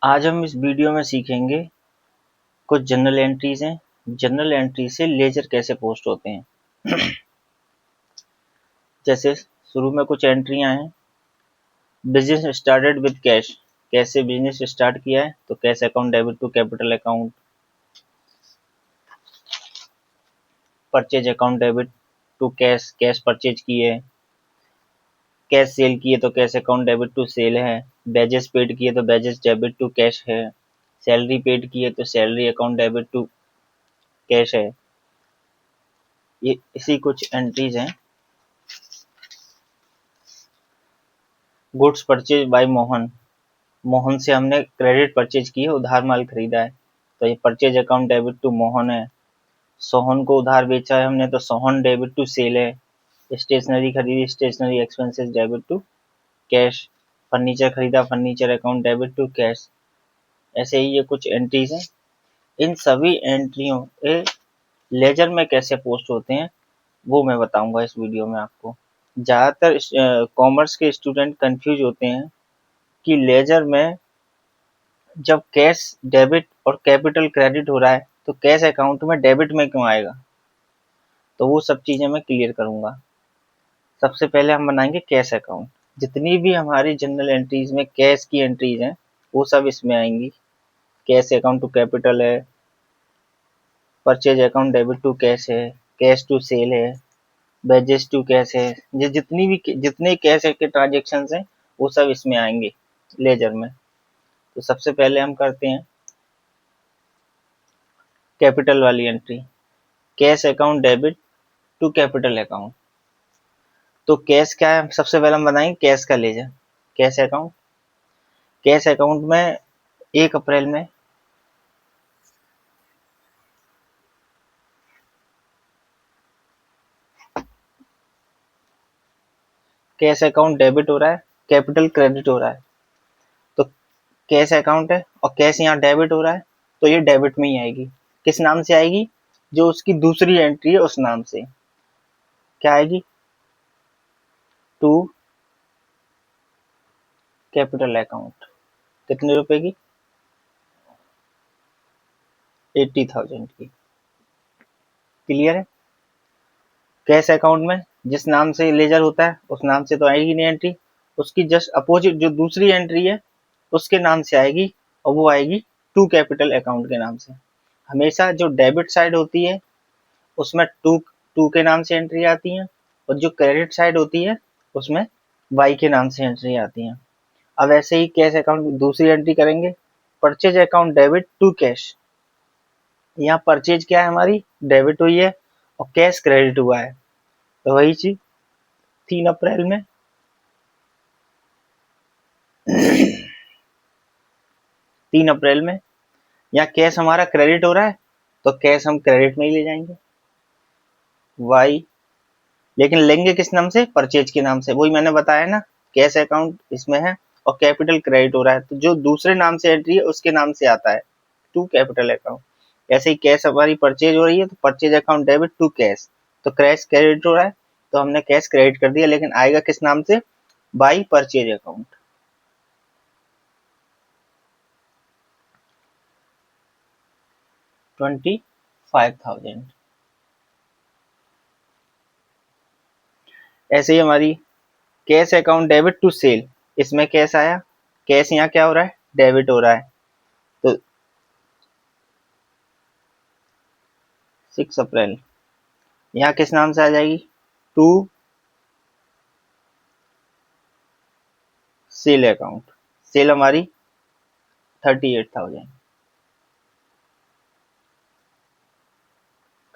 आज हम इस वीडियो में सीखेंगे कुछ जनरल एंट्रीज हैं। जनरल एंट्री से लेजर कैसे पोस्ट होते हैं। जैसे शुरू में कुछ एंट्रियां हैं। बिजनेस स्टार्टेड विद कैश, कैसे बिजनेस स्टार्ट किया है, तो cash account debit to capital account. Purchase account debit to cash, cash purchase किए। कैश सेल किए तो cash account debit to sale है। बैजेस पेड किए तो बैजेस डेबिट टू कैश है। सैलरी पेड किए तो salary account debit to cash है। ये इसी कुछ एंट्रीज हैं। Goods purchase by Mohan, Mohan से हमने क्रेडिट परचेज की है, उधार माल खरीदा है, तो ये purchase account debit to Mohan है। सोहन को उधार बेचा है हमने, तो सोहन डेबिट टू सेल है। स्टेशनरी खरीदी, stationery expenses debit to cash. Furniture खरीदा, furniture account debit to cash. ऐसे ही ये कुछ एंट्रीज हैं। इन सभी एंट्रियों के लेजर में कैसे पोस्ट होते हैं वो मैं बताऊंगा इस वीडियो में आपको। ज़्यादातर कॉमर्स के स्टूडेंट कंफ्यूज होते हैं कि लेजर में जब कैश डेबिट और कैपिटल क्रेडिट हो रहा है तो कैश अकाउंट में डेबिट में क्यों आएगा, तो वो सब चीज़ें मैं क्लियर करूंगा। सबसे पहले हम बनाएंगे कैश अकाउंट। जितनी भी हमारी जनरल एंट्रीज में कैश की एंट्रीज हैं वो सब इसमें आएंगी। कैश अकाउंट टू कैपिटल है, purchase account debit to cash है, कैश टू सेल है, बैजेस टू कैश है। ये जितने कैश के ट्रांजेक्शन हैं वो सब इसमें आएंगे लेजर में। तो सबसे पहले हम करते हैं कैपिटल वाली entry, cash account debit to capital account. तो कैश क्या है, सबसे पहले हम बनाएंगे कैश का ledger. Cash account, cash account में 1 अप्रैल में कैश अकाउंट डेबिट हो रहा है, कैपिटल क्रेडिट हो रहा है। तो कैश अकाउंट है और कैश यहाँ डेबिट हो रहा है, तो ये डेबिट में ही आएगी। किस नाम से आएगी, जो उसकी दूसरी एंट्री है उस नाम से। क्या आएगी, टू कैपिटल अकाउंट। कितने रुपए की, 80,000 की। क्लियर है। कैश अकाउंट में जिस नाम से लेजर होता है उस नाम से तो आएगी नहीं एंट्री, उसकी जस्ट अपोजिट जो दूसरी एंट्री है उसके नाम से आएगी, और वो आएगी टू कैपिटल अकाउंट के नाम से। हमेशा जो डेबिट साइड होती है उसमें टू टू के नाम से एंट्री आती है, और जो क्रेडिट साइड होती है उसमें वाई के नाम से एंट्री आती है। अब ऐसे ही कैश अकाउंट की दूसरी एंट्री करेंगे, purchase account debit to cash. यहाँ परचेज क्या है, हमारी डेबिट हुई है और कैश क्रेडिट हुआ है, तो वही चीज 3 अप्रैल में 3 अप्रैल में यहाँ कैश हमारा क्रेडिट हो रहा है, तो कैश हम क्रेडिट में ही ले जाएंगे वाई। लेकिन लेंगे किस नाम से, परचेज के नाम से। वही मैंने बताया ना, कैश अकाउंट इसमें है और कैपिटल क्रेडिट हो रहा है, तो जो दूसरे नाम से एंट्री है उसके नाम से आता है टू कैपिटल अकाउंट। ऐसे ही कैश हमारी परचेज हो रही है तो purchase account debit to cash, तो कैश क्रेडिट हो रहा है तो हमने कैश क्रेडिट कर दिया, लेकिन आएगा किस नाम से, बाई परचेज अकाउंट। 25,000। ऐसे ही हमारी cash account debit to sale, इसमें कैश आया, कैश यहाँ क्या हो रहा है, डेबिट हो रहा है, तो 6 अप्रैल यहाँ किस नाम से आ जाएगी, टू सेल अकाउंट। सेल हमारी 38,000।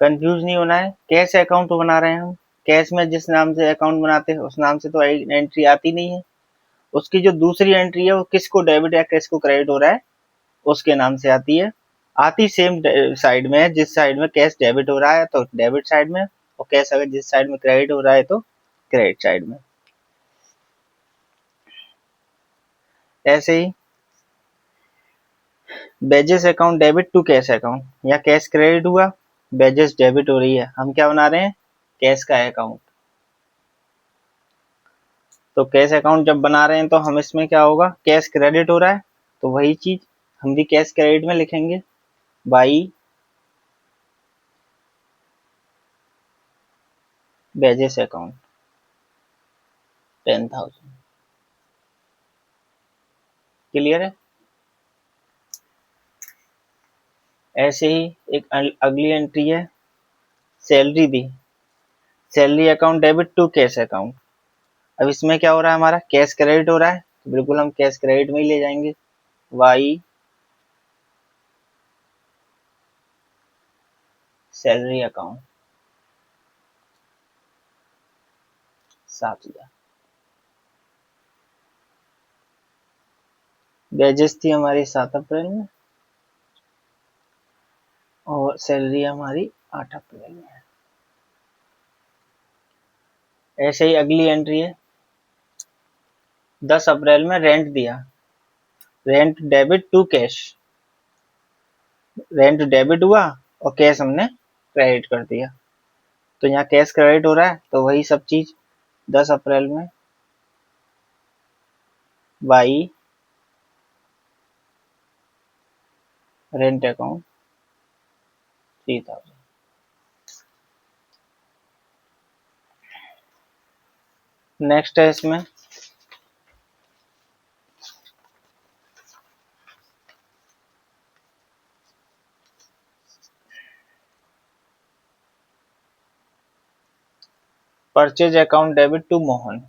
कंफ्यूज नहीं होना है, कैश अकाउंट बना रहे हैं हम। कैश में जिस नाम से अकाउंट बनाते हैं उस नाम से तो एंट्री आती नहीं है, उसकी जो दूसरी एंट्री है वो किसको डेबिट या किसको क्रेडिट हो रहा है उसके नाम से आती है। आती सेम साइड में है, जिस साइड में कैश डेबिट हो रहा है तो डेबिट साइड में, और कैश अगर जिस साइड में क्रेडिट हो रहा है तो क्रेडिट साइड में। ऐसे ही wages account debit to cash account, या कैश क्रेडिट हुआ, बेजेस डेबिट हो रही है, हम क्या बना रहे हैं, कैश का अकाउंट। तो कैश अकाउंट जब बना रहे हैं तो हम इसमें क्या होगा, कैश क्रेडिट हो रहा है तो वही चीज हम भी कैश क्रेडिट में लिखेंगे बाई वेजेस अकाउंट 10,000। क्लियर है। ऐसे ही एक अगली एंट्री है, सैलरी दी, salary account debit to cash account. अब इसमें क्या हो रहा है, हमारा कैश क्रेडिट हो रहा है, तो बिल्कुल हम कैश क्रेडिट में ही ले जाएंगे, वाई सैलरी अकाउंट 7,000। वेजेस थी हमारी 7 अप्रैल में और सैलरी हमारी 8 अप्रैल में है। ऐसे ही अगली एंट्री है, 10 अप्रैल में रेंट दिया, rent debit to cash, rent debit हुआ और कैश हमने क्रेडिट कर दिया, तो यहाँ कैश क्रेडिट हो रहा है, तो वही सब चीज 10 अप्रैल में बाई रेंट अकाउंट 3,000। नेक्स्ट है इसमें purchase account debit to Mohan.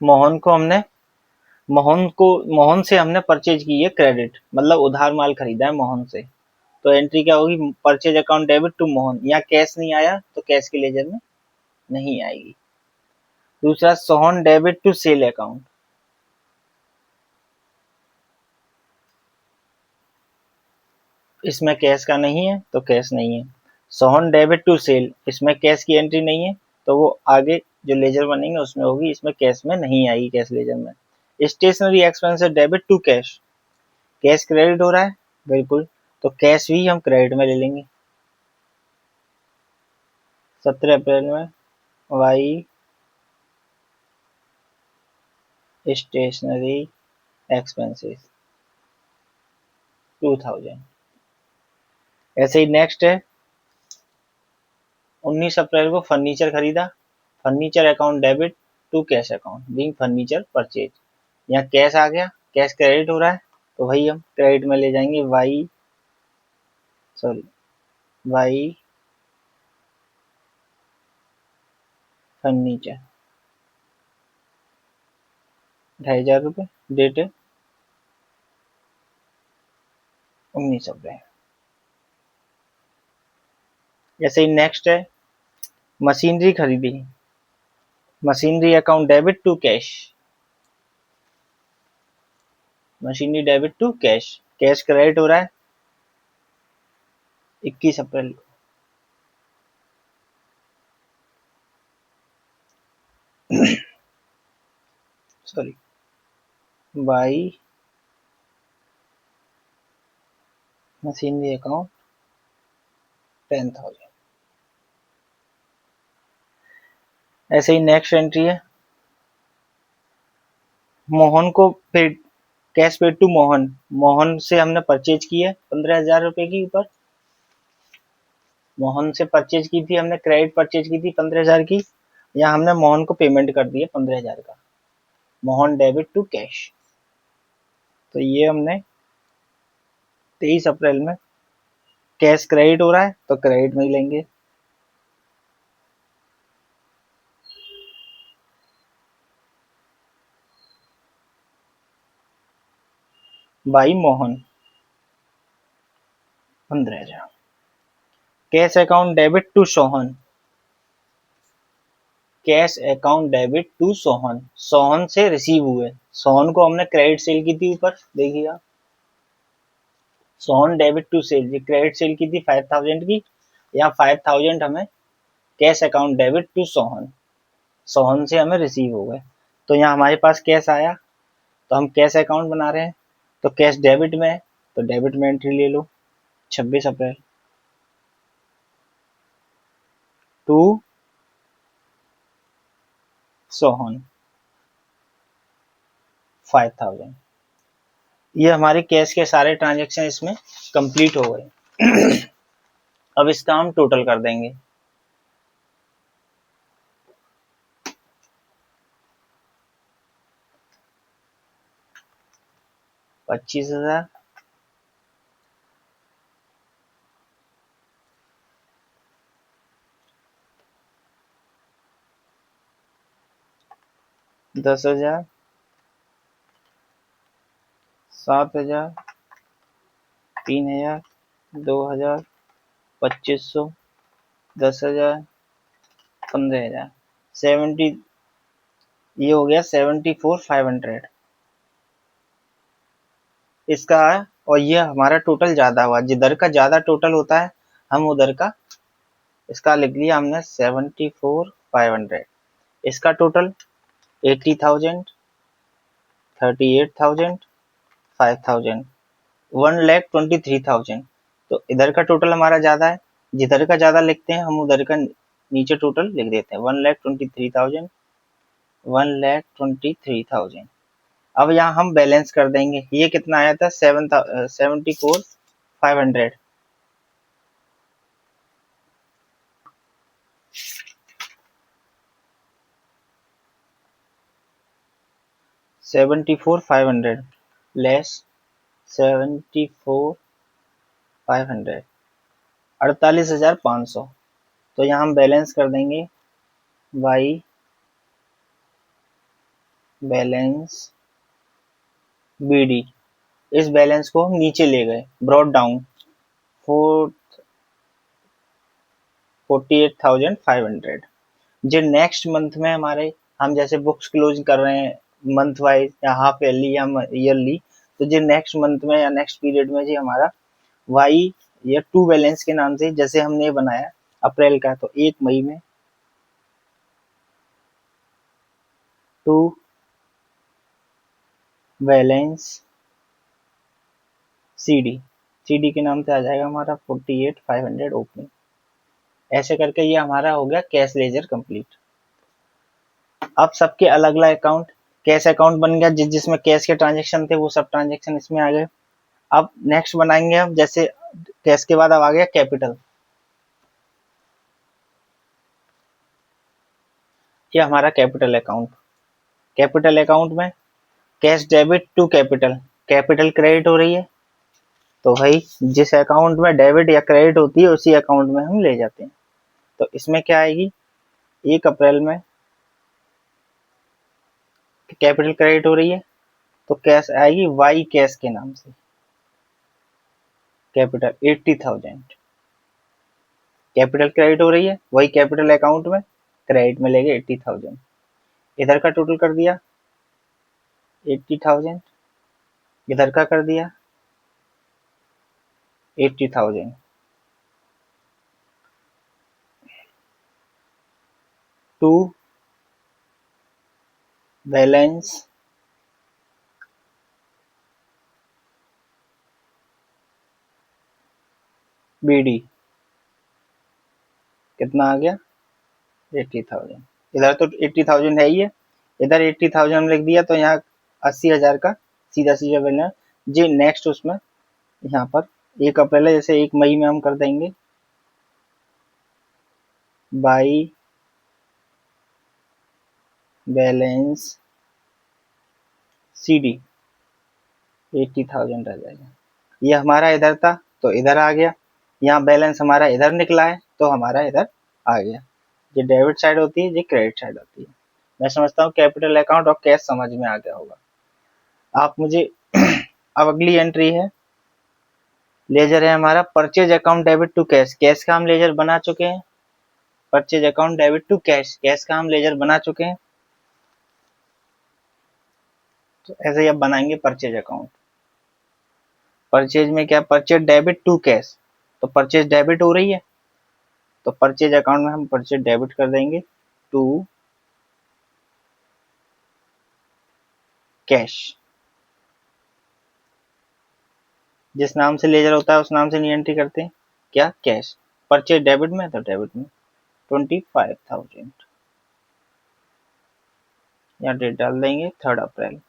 Mohan को हमने मोहन से हमने परचेज की है क्रेडिट, मतलब उधार माल खरीदा है मोहन से, तो एंट्री क्या होगी, purchase account debit to Mohan. यहाँ कैश नहीं आया तो कैश के लेजर में नहीं आएगी। दूसरा Sohan debit to sale account, इसमें कैश का नहीं है तो कैश नहीं है। सोहन डेबिट टू सेल, इसमें कैश की एंट्री नहीं है, तो वो आगे जो लेजर बनेंगे उसमें होगी, इसमें कैश में नहीं आएगी, कैश लेजर में। Stationery expenses debit to cash, cash credit हो रहा है बिल्कुल, तो कैश भी हम क्रेडिट में ले लेंगे। 17 अप्रैल में वाई स्टेशनरी एक्सपेंसेस 2,000। ऐसे ही नेक्स्ट है, 19 अप्रैल को फर्नीचर खरीदा, furniture account debit to cash account being furniture purchase. यहाँ कैश आ गया, कैश क्रेडिट हो रहा है, तो वही हम क्रेडिट में ले जाएंगे, वाई फर्नीचर 2,500 रुपये, डेट है 19 अप्रैल। जैसे ही नेक्स्ट है, मशीनरी खरीदी, machinery account debit to cash, machinery debit to cash, cash credit हो रहा है 21 अप्रैल को। Sorry, by machinery account 10,000। ऐसे ही नेक्स्ट एंट्री है, मोहन को paid, cash paid to Mohan, Mohan से हमने परचेज की है 15,000 रुपए की ऊपर, मोहन से परचेज की थी हमने, क्रेडिट परचेज की थी 15,000 की, यहाँ हमने मोहन को पेमेंट कर दी है 15,000 का, मोहन डेबिट टू कैश, तो ये हमने 23 अप्रैल में कैश क्रेडिट हो रहा है तो क्रेडिट में ही लेंगे। By Mohan 15,000। Cash account debit to Sohan, cash account debit to Sohan, Sohan से रिसीव हुए, सोहन को हमने क्रेडिट सेल की थी ऊपर देखिए आप, सोहन डेबिट टू सेल, ये क्रेडिट सेल की थी 5,000 की, यहाँ 5,000 हमें cash account debit to Sohan, Sohan से हमें रिसीव हो गए, तो यहाँ हमारे पास कैश आया, तो हम कैश अकाउंट बना रहे हैं, तो कैश डेबिट में है तो डेबिट में एंट्री ले लो, 26 अप्रैल टू सोहन 5,000। ये हमारे कैश के सारे ट्रांजेक्शन इसमें कंप्लीट हो गए। अब इसका हम टोटल कर देंगे। $25,000, $10,000, $7,000, $3,000, $2,000, 2500, 10,000, 15,000, 70, ये हो गया 74,500 इसका है। और ये हमारा टोटल ज्यादा हुआ, जिधर का ज्यादा टोटल होता है हम उधर का, इसका लिख लिया हमने 74,500। इसका टोटल 80,000, 38,000, 5,000, 1,23,000। तो इधर का टोटल हमारा ज्यादा है, जिधर का ज्यादा लिखते हैं हम उधर का नीचे टोटल लिख देते हैं। 1,23,000, 1,23,000। अब यहाँ हम बैलेंस कर देंगे। ये कितना आया था? 74,500। 74,500 लेस 74,500, 48,500। तो यहाँ हम बैलेंस कर देंगे बाई बैलेंस BD। इस बैलेंस को हम नीचे ले गए, ब्रॉड डाउन 48,500। जो नेक्स्ट मंथ में हमारे, हम जैसे बुक्स क्लोज कर रहे हैं मंथ वाइज या हाफ ईयरली या ईयरली, तो जो नेक्स्ट मंथ में या नेक्स्ट पीरियड में जी हमारा वाई या टू बैलेंस के नाम से, जैसे हमने ये बनाया अप्रैल का, तो 1 मई में टू बैलेंस CD के नाम से आ जाएगा हमारा 48,500 ओपनिंग। ऐसे करके ये हमारा हो गया कैश लेजर कंप्लीट। अब सबके अलग अलग अकाउंट, कैश अकाउंट बन गया, जिसमें कैश के ट्रांजेक्शन थे वो सब ट्रांजेक्शन इसमें आ गए। अब नेक्स्ट बनाएंगे हम, जैसे कैश के बाद अब आ गया कैपिटल। ये हमारा कैपिटल अकाउंट। कैपिटल अकाउंट में cash debit to capital, capital credit हो रही है, तो भाई जिस अकाउंट में डेबिट या क्रेडिट होती है उसी अकाउंट में हम ले जाते हैं। तो इसमें क्या आएगी? 1 अप्रैल में कैपिटल क्रेडिट हो रही है, तो कैश आएगी वाई कैश के नाम से, कैपिटल 80,000। कैपिटल क्रेडिट हो रही है, वही कैपिटल अकाउंट में क्रेडिट में ले गए 80,000। इधर का टोटल कर दिया 80,000, इधर का कर दिया 80,000। टू बैलेंस BD कितना आ गया? 80,000। इधर तो 80,000 है ही है, इधर 80,000 लिख दिया, तो यहाँ 80,000 का सीधा सीधा बैलेंस। जी नेक्स्ट उसमें यहाँ पर 1 अप्रैल है, जैसे 1 मई में हम कर देंगे बाई बैलेंस CD 80,000 आ जाएगा। ये हमारा इधर था तो इधर आ गया, यहाँ बैलेंस हमारा इधर निकला है तो हमारा इधर आ गया। ये डेबिट साइड होती है, ये क्रेडिट साइड होती है। मैं समझता हूँ कैपिटल अकाउंट और कैश समझ में आ गया होगा आप मुझे। अब अगली एंट्री है, लेजर है हमारा purchase account debit to cash. Cash का हम लेजर बना चुके हैं, purchase account debit to cash, cash का हम लेजर बना चुके हैं। तो ऐसे ही अब बनाएंगे परचेज अकाउंट। परचेज में क्या? परचेज डेबिट टू कैश, तो परचेज डेबिट हो रही है, तो परचेज अकाउंट में हम परचेज डेबिट कर देंगे टू कैश। जिस नाम से लेजर होता है उस नाम से नहीं एंट्री करते हैं, क्या? कैश। परचेज डेबिट में, तो डेबिट में 25,000। यहाँ डेट डाल देंगे 3 अप्रैल।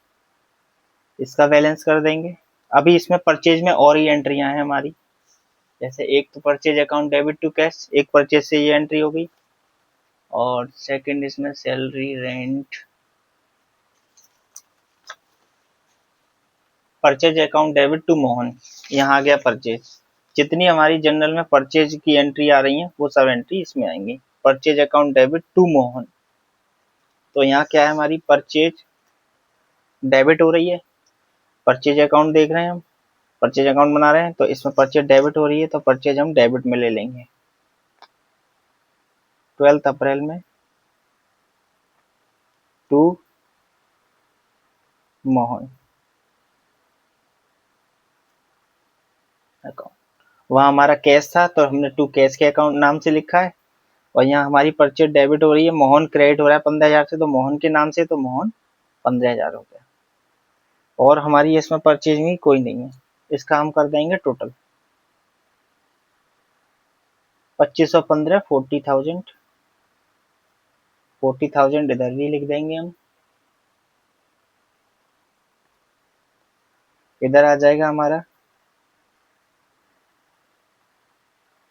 इसका बैलेंस कर देंगे अभी इसमें परचेज में और ही एंट्रियां हैं हमारी, जैसे एक तो purchase account debit to cash, एक परचेज से ये एंट्री हो गई, और सेकंड इसमें salary rent, purchase account debit to Mohan, यहाँ आ गया परचेज। जितनी हमारी जनरल में परचेज की एंट्री आ रही है वो सब एंट्री इसमें आएंगी। Purchase account debit to Mohan, तो यहाँ क्या है, हमारी परचेज डेबिट हो रही है, परचेज अकाउंट देख रहे हैं हम, परचेज अकाउंट बना रहे हैं, तो इसमें परचेज डेबिट हो रही है, तो परचेज हम डेबिट में ले लेंगे। 12 अप्रैल में टू मोहन अकाउंट, वहाँ हमारा कैश था तो हमने टू कैश के अकाउंट नाम से लिखा है, और यहाँ हमारी परचेज डेबिट हो रही है, मोहन क्रेडिट हो रहा है 15,000 से, तो मोहन के नाम से, तो मोहन 15,000 हो गया। और हमारी इसमें परचेज में कोई नहीं है, इसका हम कर देंगे टोटल 2515, 40,000, 40,000 इधर भी लिख देंगे हम। इधर आ जाएगा हमारा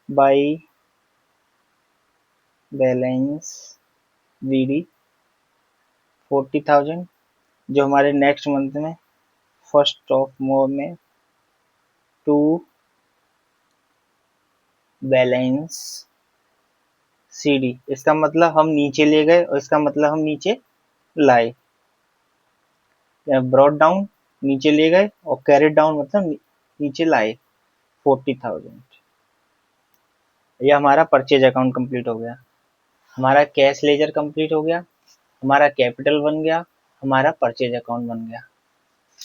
बाई बैलेंस वीडी 40,000, जो हमारे नेक्स्ट मंथ में फर्स्ट ऑफ मोर में टू बैलेंस सीडी, इसका मतलब हम नीचे ले गए और इसका मतलब हम नीचे लाए, ब्रॉड डाउन नीचे ले गए और कैरेट डाउन मतलब नीचे लाए 40,000। ये हमारा परचेज अकाउंट कंप्लीट हो गया, हमारा कैश लेजर कंप्लीट हो गया, हमारा कैपिटल बन गया, हमारा परचेज अकाउंट बन गया।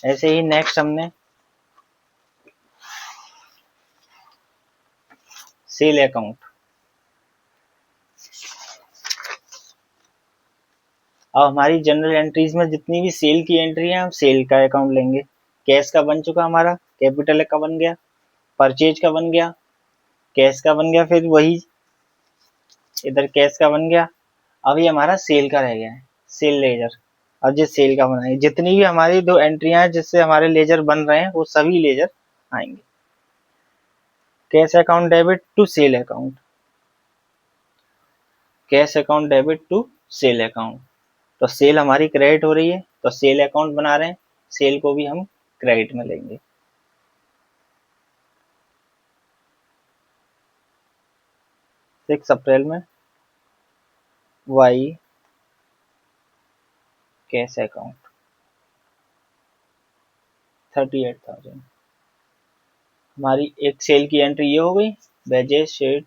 ऐसे ही नेक्स्ट हमने सेल अकाउंट, अब हमारी जनरल एंट्रीज में जितनी भी सेल की एंट्री है हम सेल का अकाउंट लेंगे। कैश का बन चुका हमारा, कैपिटल का बन गया, परचेज का बन गया, कैश का बन गया, फिर वही इधर कैश का बन गया। अब ये हमारा सेल का रह गया है, सेल लेजर। अब जो सेल का बना है, जितनी भी हमारी दो एंट्रियां हैं जिससे हमारे लेजर बन रहे हैं वो सभी लेजर आएंगे। Cash account debit to sale account, cash account debit to sale account, तो सेल हमारी क्रेडिट हो रही है तो सेल अकाउंट बना रहे हैं, सेल को भी हम क्रेडिट में लेंगे। 6 अप्रैल में वाई कैश अकाउंट 38,000, हमारी एक सेल की एंट्री ये हो गई। वेजेस शेड,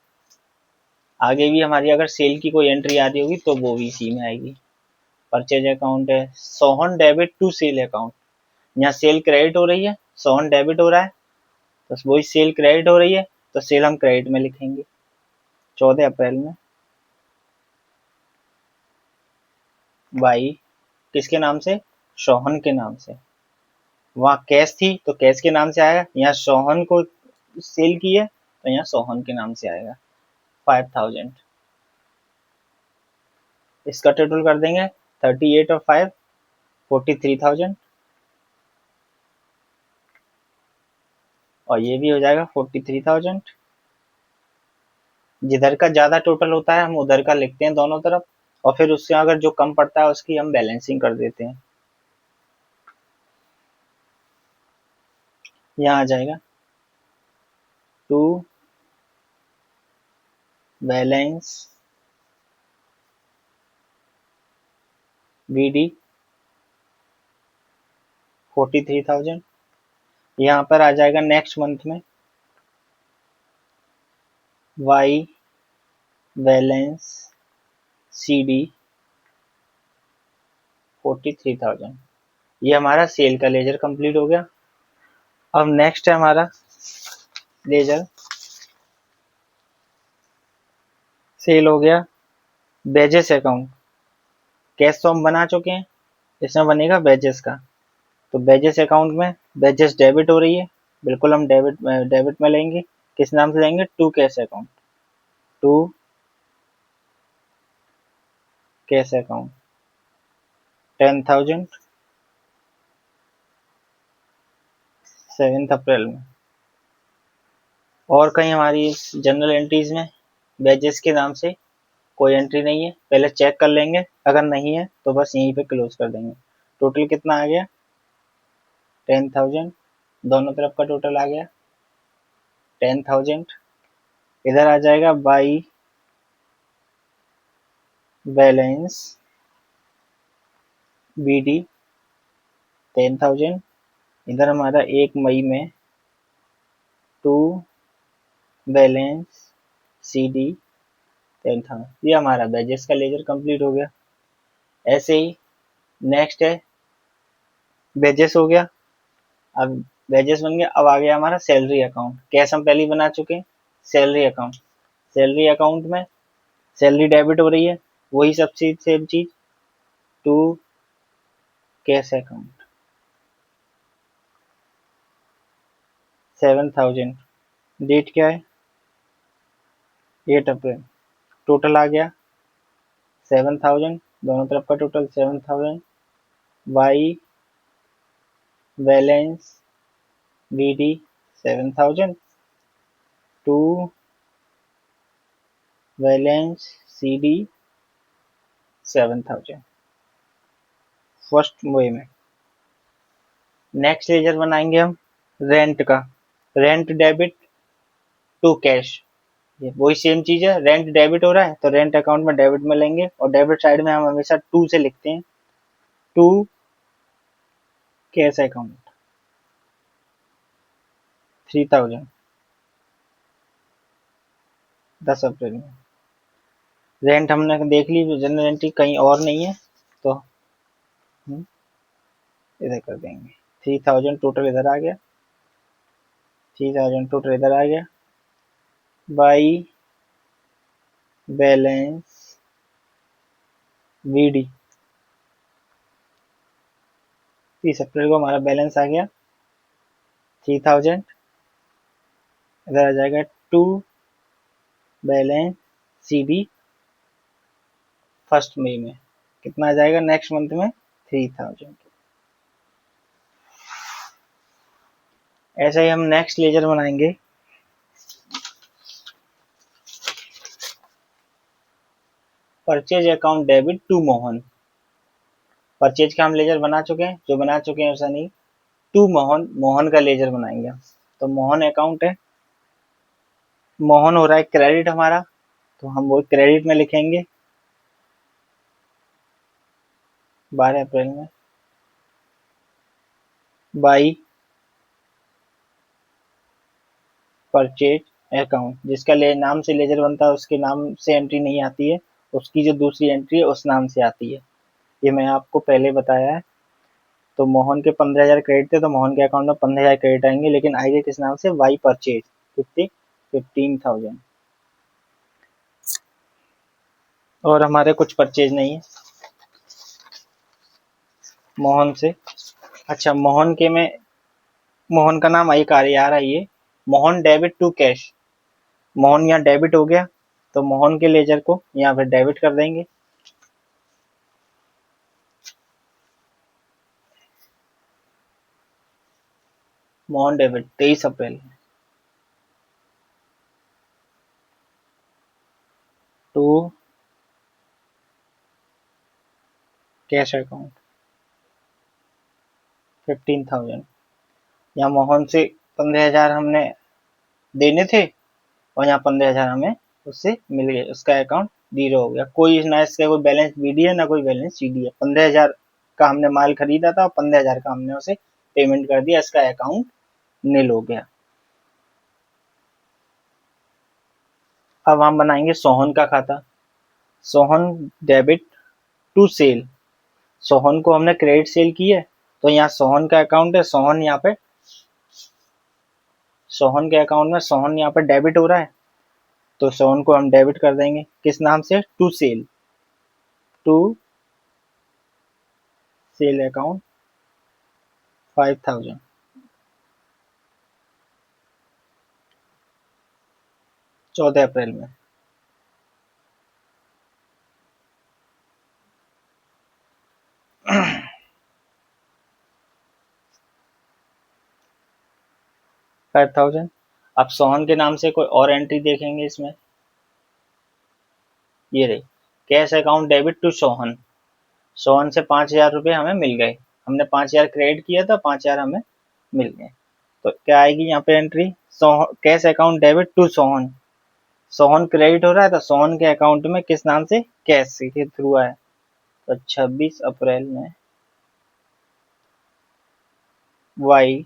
आगे भी हमारी अगर सेल की कोई एंट्री आ रही होगी तो वो भी इसी में आएगी। परचेज अकाउंट है Sohan debit to sale account, यहाँ सेल क्रेडिट हो रही है, सोहन डेबिट हो रहा है, तो वही सेल क्रेडिट हो रही है तो सेल हम क्रेडिट में लिखेंगे। 14 अप्रैल में बाई किसके नाम से, सोहन के नाम से, वहाँ कैश थी तो कैश के नाम से आएगा, यहाँ सोहन को सेल की है तो यहाँ सोहन के नाम से आएगा 5,000। इसका टोटल कर देंगे 38 और 5 43,000, और ये भी हो जाएगा 43,000। जिधर का ज्यादा टोटल होता है हम उधर का लिखते हैं दोनों तरफ, और फिर उससे अगर जो कम पड़ता है उसकी हम बैलेंसिंग कर देते हैं। यहाँ आ जाएगा टू बैलेंस वीडी 43,000, यहाँ पर आ जाएगा नेक्स्ट मंथ में वाई बैलेंस सी डी 43,000। ये हमारा सेल का लेजर कंप्लीट हो गया। अब नेक्स्ट है हमारा लेजर, सेल हो गया, बेजेस अकाउंट, कैश तो हम बना चुके हैं, इसमें बनेगा बेजेस का, तो बेजेस अकाउंट में बेजेस डेबिट हो रही है, बिल्कुल हम डेबिट में लेंगे, किस नाम से लेंगे, to cash account, to cash account 10,000, 7 अप्रैल में। और कहीं हमारी इस जनरल एंट्रीज में वेजेस के नाम से कोई एंट्री नहीं है, पहले चेक कर लेंगे, अगर नहीं है तो बस यहीं पे क्लोज कर देंगे। टोटल कितना आ गया? 10,000, दोनों तरफ का टोटल आ गया 10,000। इधर आ जाएगा बाई बैलेंस BD 10,000। इधर हमारा 1 मई में टू बैलेंस CD 10,000। ये हमारा बैजेस का लेजर कंप्लीट हो गया। ऐसे ही नेक्स्ट है बैजेस हो गया। अब बैजेस बन गया, अब आ गया हमारा सैलरी अकाउंट। कैश हम पहले ही बना चुके हैं। सैलरी अकाउंट, सैलरी अकाउंट में सैलरी डेबिट हो रही है, वही सब चीज सेम चीज, टू कैश अकाउंट 7,000। डेट क्या है? 8 अप्रैल। टोटल आ गया 7,000, दोनों तरफ का total 7,000 by balance BD 7,000 to balance CD 7,000 first way में। नेक्स्ट लेजर बनाएंगे हम रेंट का। रेंट डेबिट टू कैश, ये वही सेम चीज है। रेंट डेबिट हो रहा है तो रेंट अकाउंट में डेबिट में लेंगे, और डेबिट साइड में हम हमेशा टू से लिखते हैं, टू कैश अकाउंट 3,000 10 अप्रैल में। रेंट हमने देख ली, जनरल एंट्री कहीं और नहीं है तो हम इधर कर देंगे। 3,000 टोटल इधर आ गया, 3,000 टोटल इधर आ गया बाई बैलेंस BD। 30 अप्रैल को हमारा बैलेंस आ गया 3,000। इधर आ जाएगा टू बैलेंस CD फर्स्ट मई में। कितना आ जाएगा नेक्स्ट मंथ में? 3,000। ऐसे ही हम नेक्स्ट लेजर बनाएंगे purchase account debit to Mohan. Purchase का हम लेजर बना चुके हैं, जो बना चुके हैं ऐसा नहीं। टू मोहन, मोहन का लेजर बनाएंगे। तो मोहन अकाउंट है, मोहन हो रहा है क्रेडिट हमारा, तो हम वो क्रेडिट में लिखेंगे 12 अप्रैल में बाई परचेज अकाउंट। जिसका नाम से लेजर बनता है उसके नाम से एंट्री नहीं आती है, उसकी जो दूसरी एंट्री है उस नाम से आती है। ये मैं आपको पहले बताया है। तो मोहन के 15,000 क्रेडिट थे तो मोहन के अकाउंट में 15,000 क्रेडिट आएंगे, लेकिन आएंगे किस नाम से? By purchase 15,000। और हमारे कुछ परचेज नहीं है मोहन से। अच्छा, मोहन के में मोहन का नाम एक आ रहा है, ये Mohan debit to cash. Mohan यहाँ डेबिट हो गया तो मोहन के लेजर को यहाँ पे डेबिट कर देंगे। मोहन डेबिट 23 अप्रैल टू कैश अकाउंट 15,000। यहाँ मोहन से 15,000 हमने देने थे और यहाँ 15,000 हमें उससे मिल गए, उसका अकाउंट जीरो हो गया। कोई ना इसका कोई बैलेंस BD है ना कोई बैलेंस CD है। 15,000 का हमने माल खरीदा था और 15,000 का हमने उसे पेमेंट कर दिया, इसका अकाउंट नील हो गया। अब हम बनाएंगे सोहन का खाता। Sohan debit to sale. Sohan को हमने क्रेडिट सेल की है तो यहाँ सोहन का अकाउंट है, सोहन यहाँ पे सोहन के अकाउंट में सोहन यहाँ पे डेबिट हो रहा है तो सोहन को हम डेबिट कर देंगे किस नाम से? To sale, to sale account 5,000 14 अप्रैल में। 5000। अब सोहन के नाम से कोई और एंट्री देखेंगे इसमें, ये रही, cash account debit to Sohan. Sohan से 5000 रुपये हमें मिल गए, हमने 5000 क्रेडिट किया था, 5000 हमें मिल गए। तो क्या आएगी यहाँ पे entry, cash account debit to Sohan. Sohan credit हो रहा है तो सोहन के अकाउंट में किस नाम से, कैश के थ्रू आया। तो 26 अप्रैल में वाई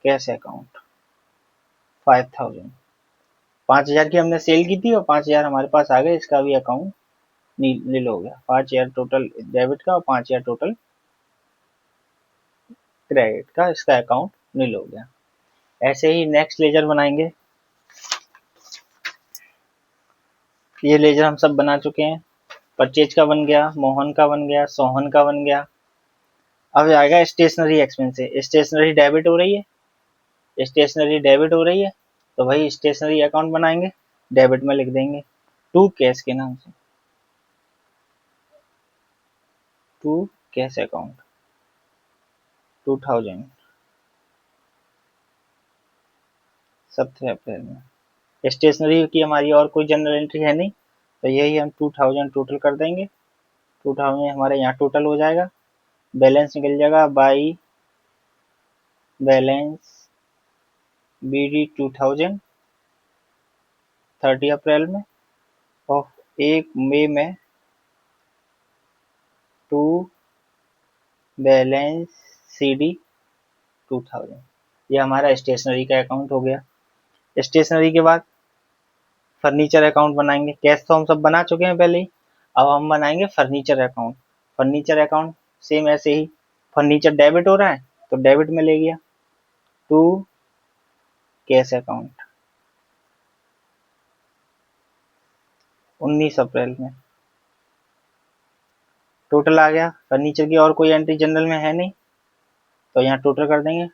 कैश अकाउंट 5000। 5000 की हमने सेल की थी और 5000 हमारे पास आ गए, इसका भी अकाउंट नील हो गया। 5000 टोटल डेबिट का और 5000 टोटल क्रेडिट का, इसका अकाउंट नील हो गया। ऐसे ही नेक्स्ट लेजर बनाएंगे। ये लेजर हम सब बना चुके हैं। परचेज का बन गया, मोहन का बन गया, सोहन का बन गया। अब आएगा स्टेशनरी एक्सपेंस से। स्टेशनरी डेबिट हो रही है, स्टेशनरी डेबिट हो रही है, तो भाई स्टेशनरी अकाउंट बनाएंगे, डेबिट में लिख देंगे टू कैश के नाम से, टू कैश अकाउंट 2000 17 अप्रैल में। स्टेशनरी की हमारी और कोई जनरल एंट्री है नहीं, तो यही हम 2000 टोटल कर देंगे। 2000 हमारे यहाँ टोटल हो जाएगा, बैलेंस निकल जाएगा बाई बैलेंस BD 2000 30 अप्रैल में, और 1 मई में टू बैलेंस CD 2000। ये हमारा स्टेशनरी का अकाउंट हो गया। स्टेशनरी के बाद फर्नीचर अकाउंट बनाएंगे। कैश तो हम सब बना चुके हैं पहले ही, अब हम बनाएंगे furniture account. Furniture account same ऐसे ही, फर्नीचर डेबिट हो रहा है तो डेबिट में ले गया टू कैश अकाउंट 19 अप्रैल में। टोटल आ गया, फर्नीचर की और कोई एंट्री जनरल में है नहीं, तो यहाँ टोटल कर देंगे।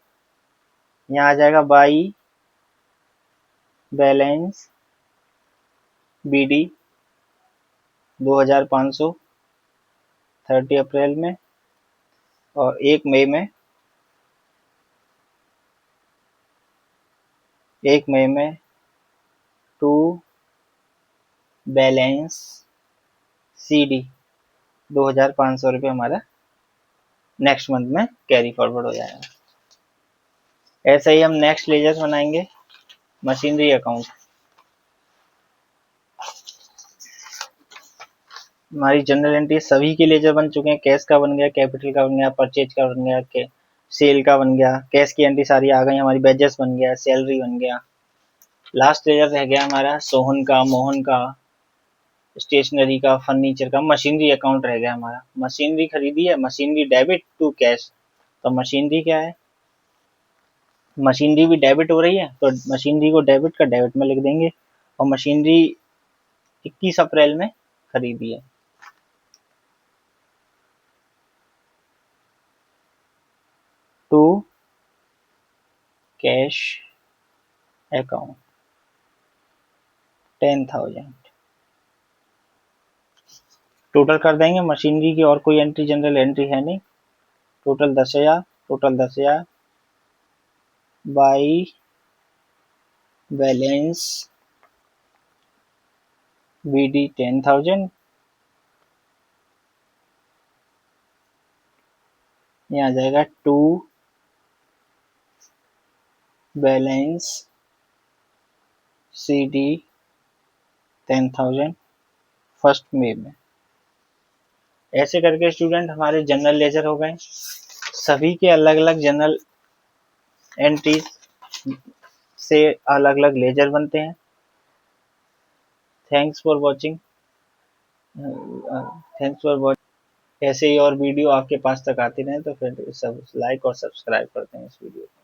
यहाँ आ जाएगा बाई बैलेंस BD 2500 30 अप्रैल में, और 1 मई में 2 बैलेंस CD 2500 रुपये हमारा नेक्स्ट मंथ में कैरी फॉरवर्ड हो जाएगा। ऐसे ही हम नेक्स्ट लेजर बनाएंगे, मशीनरी अकाउंट। हमारी जनरल एंट्री सभी के लेजर बन चुके हैं। कैश का बन गया, कैपिटल का बन गया, परचेज का बन गया, सेल का बन गया, कैश की एंट्री सारी आ गई हमारी, बेजेस बन गया, सैलरी बन गया। लास्ट लेजर रह गया हमारा सोहन का, मोहन का, स्टेशनरी का, फर्नीचर का, मशीनरी अकाउंट रह गया हमारा। मशीनरी खरीदी है, मशीनरी डेबिट टू कैश, तो मशीनरी क्या है, मशीनरी भी डेबिट हो रही है तो मशीनरी को डेबिट का डेबिट में लिख देंगे। और मशीनरी 21 अप्रैल में खरीदी है। टू कैश अकाउंट 10,000 टोटल कर देंगे। मशीनरी की और कोई एंट्री जनरल एंट्री है नहीं, टोटल 10,000 बाई बैलेंस BD 10,000। यहाँ आ जाएगा टू बैलेंस CD 10,000 फर्स्ट मई में। ऐसे करके स्टूडेंट हमारे जनरल लेजर हो गए। सभी के अलग अलग जनरल एंट्रीज से अलग अलग लेजर बनते हैं। Thanks for watching. ऐसे ही और वीडियो आपके पास तक आती रहे तो फिर सब लाइक और सब्सक्राइब करते हैं इस वीडियो को।